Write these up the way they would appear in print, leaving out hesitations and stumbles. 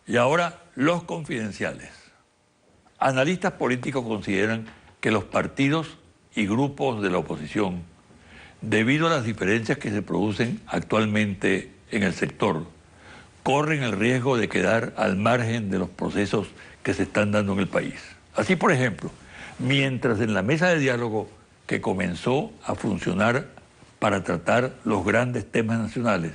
Y ahora, los confidenciales. Analistas políticos consideran que los partidos y grupos de la oposición, debido a las diferencias que se producen actualmente en el sector, corren el riesgo de quedar al margen de los procesos que se están dando en el país. Así, por ejemplo, mientras en la mesa de diálogo que comenzó a funcionar para tratar los grandes temas nacionales,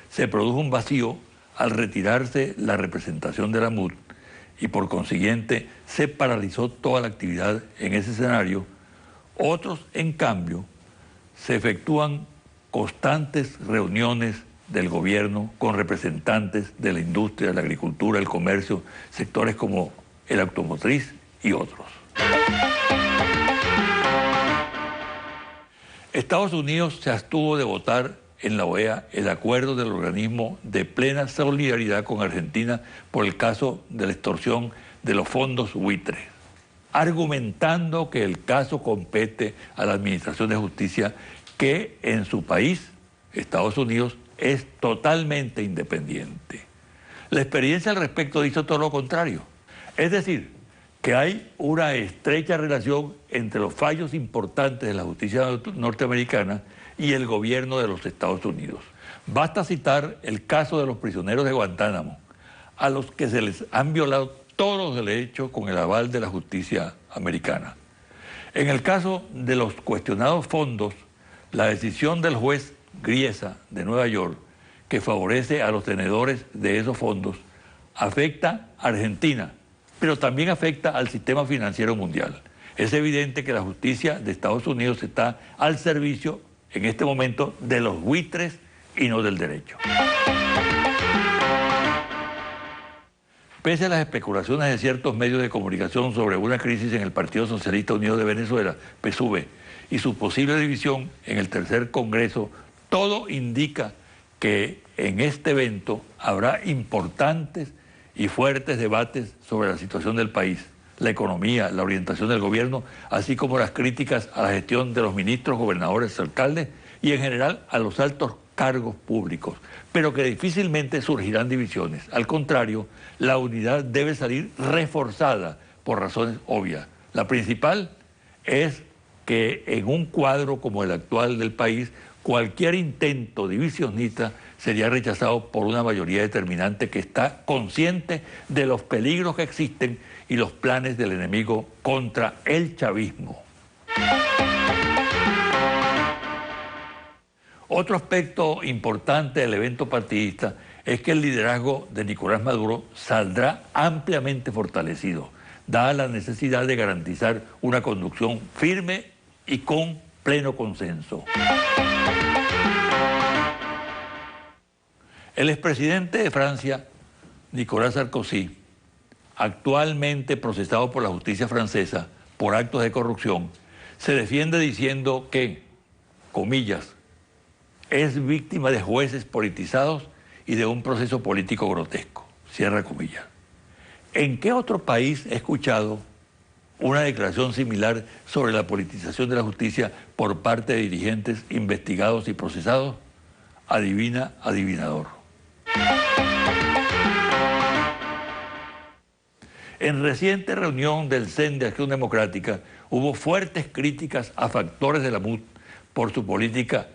se produjo un vacío al retirarse la representación de la MUD y por consiguiente se paralizó toda la actividad en ese escenario, otros, en cambio, se efectúan constantes reuniones del gobierno con representantes de la industria, la agricultura, el comercio, sectores como el automotriz y otros. Estados Unidos se abstuvo de votar en la OEA el acuerdo del organismo de plena solidaridad con Argentina por el caso de la extorsión de los fondos buitres, argumentando que el caso compete a la Administración de Justicia, que en su país, Estados Unidos, es totalmente independiente. La experiencia al respecto dice todo lo contrario. Es decir, que hay una estrecha relación entre los fallos importantes de la justicia norteamericana y el gobierno de los Estados Unidos. Basta citar el caso de los prisioneros de Guantánamo, a los que se les han violado todos los derechos con el aval de la justicia americana. En el caso de los cuestionados fondos, la decisión del juez Griesa de Nueva York, que favorece a los tenedores de esos fondos, afecta a Argentina, pero también afecta al sistema financiero mundial. Es evidente que la justicia de Estados Unidos está al servicio, en este momento, de los buitres y no del derecho. Pese a las especulaciones de ciertos medios de comunicación sobre una crisis en el Partido Socialista Unido de Venezuela, PSUV, y su posible división en el tercer Congreso, todo indica que en este evento habrá importantes y fuertes debates sobre la situación del país, la economía, la orientación del gobierno, así como las críticas a la gestión de los ministros, gobernadores, alcaldes y en general a los altos cargos públicos, pero que difícilmente surgirán divisiones. Al contrario, la unidad debe salir reforzada por razones obvias. La principal es que en un cuadro como el actual del país, cualquier intento divisionista sería rechazado por una mayoría determinante que está consciente de los peligros que existen y los planes del enemigo contra el chavismo. Otro aspecto importante del evento partidista es que el liderazgo de Nicolás Maduro saldrá ampliamente fortalecido, dada la necesidad de garantizar una conducción firme y con pleno consenso. El expresidente de Francia, Nicolas Sarkozy, actualmente procesado por la justicia francesa por actos de corrupción, se defiende diciendo que, comillas, es víctima de jueces politizados y de un proceso político grotesco, cierra comillas. ¿En qué otro país he escuchado una declaración similar sobre la politización de la justicia por parte de dirigentes investigados y procesados? Adivina, adivinador. En reciente reunión del CEN de Acción Democrática hubo fuertes críticas a factores de la MUD por su política,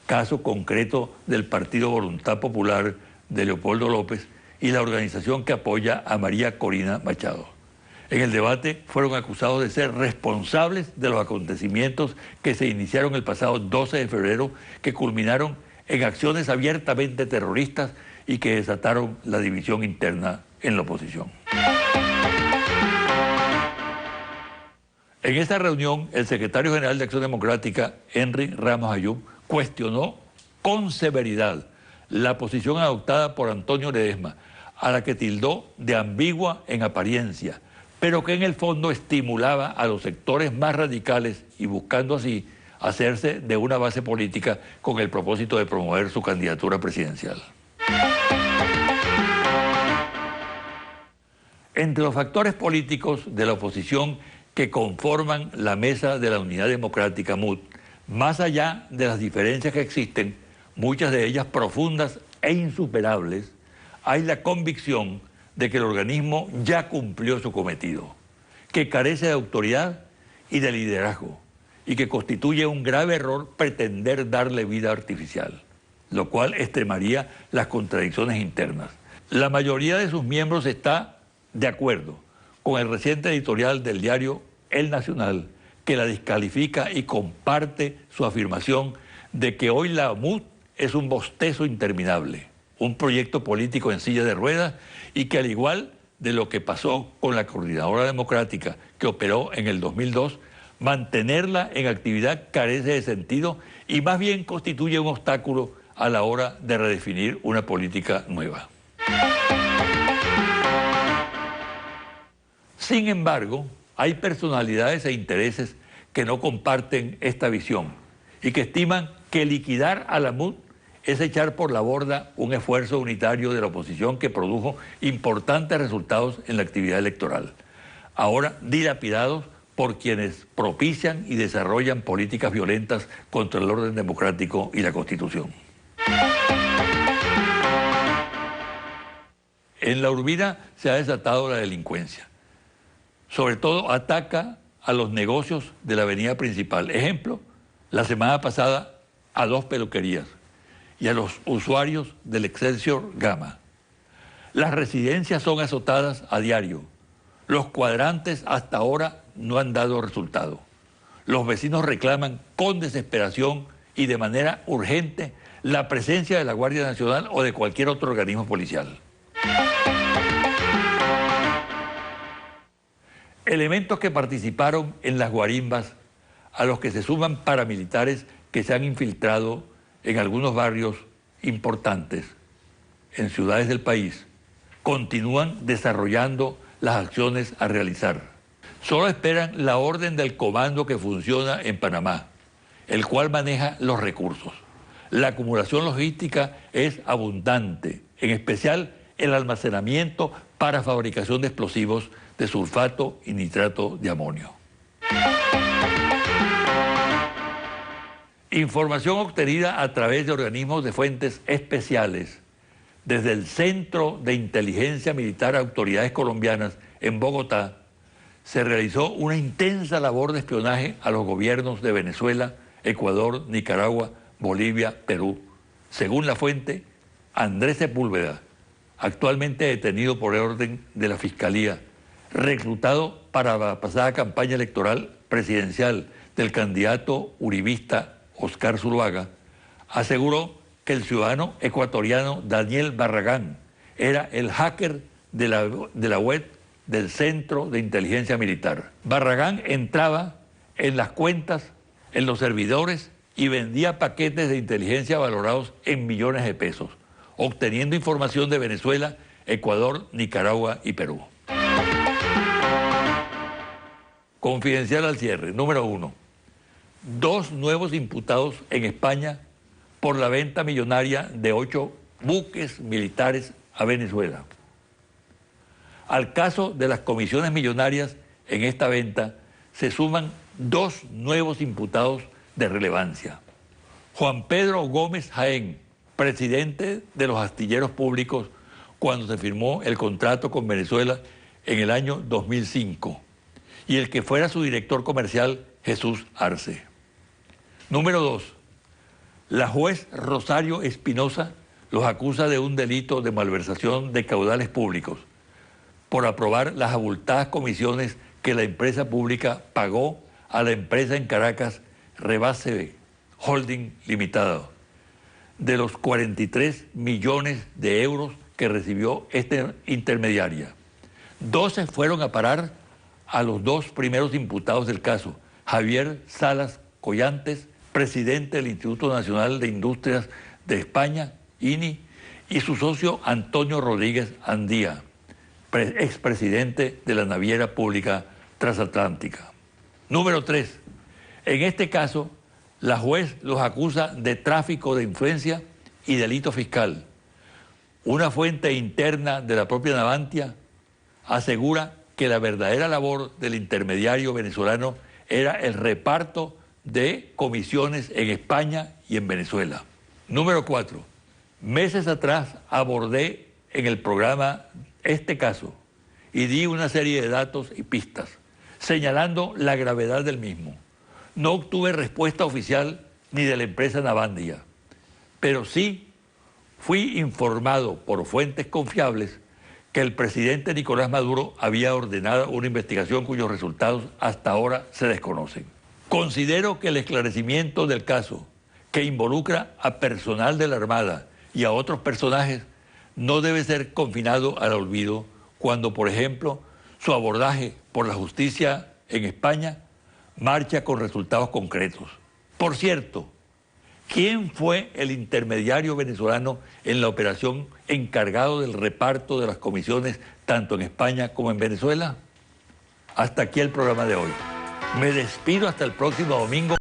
caso concreto del Partido Voluntad Popular de Leopoldo López y la organización que apoya a María Corina Machado. En el debate fueron acusados de ser responsables de los acontecimientos que se iniciaron el pasado 12 de febrero, que culminaron en acciones abiertamente terroristas y que desataron la división interna en la oposición. En esta reunión, el secretario general de Acción Democrática, Henry Ramos Ayub, cuestionó con severidad la posición adoptada por Antonio Ledesma, a la que tildó de ambigua en apariencia, pero que en el fondo estimulaba a los sectores más radicales y buscando así hacerse de una base política con el propósito de promover su candidatura presidencial. Entre los factores políticos de la oposición que conforman la Mesa de la Unidad Democrática MUD, más allá de las diferencias que existen, muchas de ellas profundas e insuperables, hay la convicción de que el organismo ya cumplió su cometido, que carece de autoridad y de liderazgo, y que constituye un grave error pretender darle vida artificial, lo cual extremaría las contradicciones internas. La mayoría de sus miembros está de acuerdo con el reciente editorial del diario El Nacional, que la descalifica y comparte su afirmación de que hoy la MUD es un bostezo interminable, un proyecto político en silla de ruedas y que, al igual de lo que pasó con la Coordinadora Democrática que operó en el 2002, mantenerla en actividad carece de sentido y más bien constituye un obstáculo a la hora de redefinir una política nueva. Sin embargo, hay personalidades e intereses que no comparten esta visión y que estiman que liquidar a la MUD es echar por la borda un esfuerzo unitario de la oposición que produjo importantes resultados en la actividad electoral, ahora dilapidados por quienes propician y desarrollan políticas violentas contra el orden democrático y la Constitución. En La Urbina se ha desatado la delincuencia. Sobre todo ataca a los negocios de la avenida principal. Ejemplo, la semana pasada a 2 peluquerías y a los usuarios del Excelsior Gama. Las residencias son azotadas a diario. Los cuadrantes hasta ahora no han dado resultado. Los vecinos reclaman con desesperación y de manera urgente la presencia de la Guardia Nacional o de cualquier otro organismo policial. Elementos que participaron en las guarimbas, a los que se suman paramilitares que se han infiltrado en algunos barrios importantes, en ciudades del país, continúan desarrollando las acciones a realizar. Solo esperan la orden del comando que funciona en Panamá, el cual maneja los recursos. La acumulación logística es abundante, en especial el almacenamiento para fabricación de explosivos de sulfato y nitrato de amonio. Información obtenida a través de organismos de fuentes especiales, desde el Centro de Inteligencia Militar Autoridades Colombianas en Bogotá, se realizó una intensa labor de espionaje a los gobiernos de Venezuela, Ecuador, Nicaragua, Bolivia, Perú. Según la fuente, Andrés Sepúlveda, actualmente detenido por orden de la Fiscalía, reclutado para la pasada campaña electoral presidencial del candidato uribista Oscar Zuluaga, aseguró que el ciudadano ecuatoriano Daniel Barragán era el hacker de la web del Centro de Inteligencia Militar. Barragán entraba en las cuentas, en los servidores y vendía paquetes de inteligencia valorados en millones de pesos, obteniendo información de Venezuela, Ecuador, Nicaragua y Perú. Confidencial al cierre. Número 1. 2 nuevos imputados en España por la venta millonaria de 8 buques militares a Venezuela. Al caso de las comisiones millonarias en esta venta se suman 2 nuevos imputados de relevancia. Juan Pedro Gómez Jaén, presidente de los astilleros públicos cuando se firmó el contrato con Venezuela en el año 2005, y el que fuera su director comercial, Jesús Arce. Número 2. La juez Rosario Espinosa los acusa de un delito de malversación de caudales públicos por aprobar las abultadas comisiones que la empresa pública pagó a la empresa en Caracas Rebase Holding Limitada, de los 43 millones de euros que recibió esta intermediaria. 12 fueron a parar a los 2 primeros imputados del caso, Javier Salas Collantes, presidente del Instituto Nacional de Industrias de España, INI, y su socio Antonio Rodríguez Andía, expresidente de la Naviera Pública Transatlántica. Número 3. En este caso, la juez los acusa de tráfico de influencia y delito fiscal. Una fuente interna de la propia Navantia asegura que la verdadera labor del intermediario venezolano era el reparto de comisiones en España y en Venezuela. Número 4. Meses atrás abordé en el programa este caso y di una serie de datos y pistas, señalando la gravedad del mismo. No obtuve respuesta oficial ni de la empresa Navandia, pero sí fui informado por fuentes confiables que el presidente Nicolás Maduro había ordenado una investigación cuyos resultados hasta ahora se desconocen. Considero que el esclarecimiento del caso, que involucra a personal de la Armada y a otros personajes, no debe ser confinado al olvido cuando, por ejemplo, su abordaje por la justicia en España marcha con resultados concretos. Por cierto, ¿quién fue el intermediario venezolano en la operación encargado del reparto de las comisiones tanto en España como en Venezuela? Hasta aquí el programa de hoy. Me despido hasta el próximo domingo.